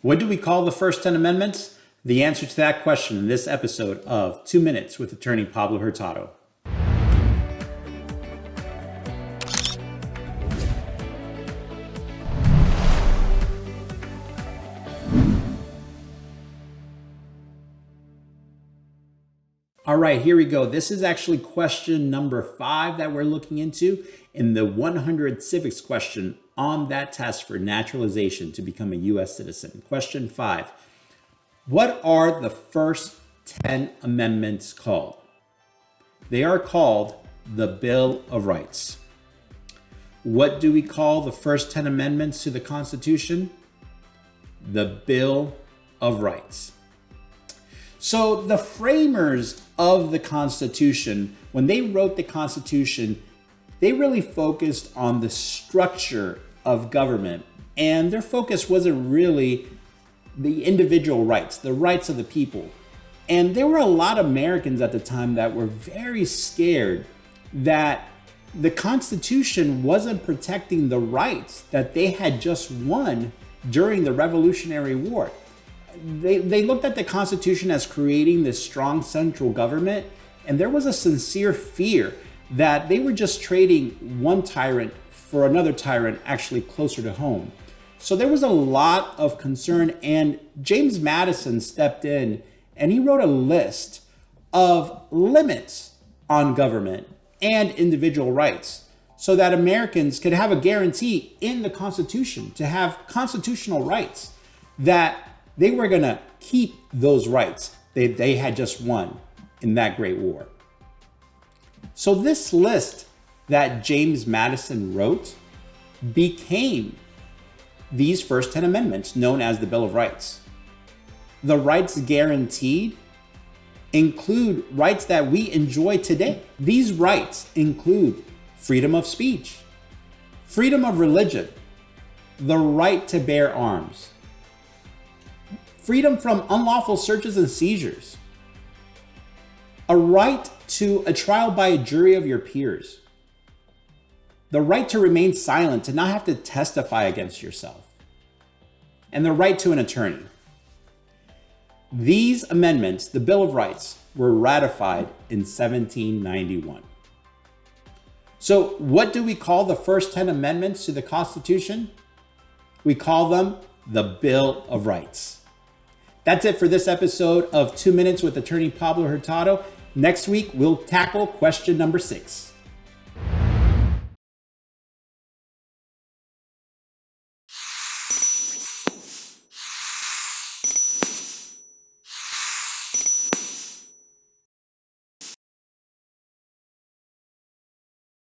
What do we call the first 10 amendments? The answer to that question in this episode of 2 Minutes with Attorney Pablo Hurtado. All right, here we go. This is actually question number 5 that we're looking into in the 100 civics question on that test for naturalization to become a U.S. citizen. Question 5. What are the first 10 amendments called? They are called the Bill of Rights. What do we call the first 10 amendments to the Constitution? The Bill of Rights. So the framers of the Constitution, when they wrote the Constitution, they really focused on the structure of government. And their focus wasn't really the individual rights, the rights of the people. And there were a lot of Americans at the time that were very scared that the Constitution wasn't protecting the rights that they had just won during the Revolutionary War. They looked at the Constitution as creating this strong central government, and there was a sincere fear that they were just trading one tyrant for another tyrant actually closer to home. So there was a lot of concern, and James Madison stepped in and he wrote a list of limits on government and individual rights so that Americans could have a guarantee in the Constitution to have constitutional rights, that they were going to keep those rights they had just won in that great war. So this list that James Madison wrote became these first 10 amendments known as the Bill of Rights. The rights guaranteed include rights that we enjoy today. These rights include freedom of speech, freedom of religion, the right to bear arms, freedom from unlawful searches and seizures, a right to a trial by a jury of your peers, the right to remain silent, to not have to testify against yourself, and the right to an attorney. These amendments, the Bill of Rights, were ratified in 1791. So what do we call the first 10 amendments to the Constitution? We call them the Bill of Rights. That's it for this episode of 2 Minutes with Attorney Pablo Hurtado. Next week, we'll tackle question number 6.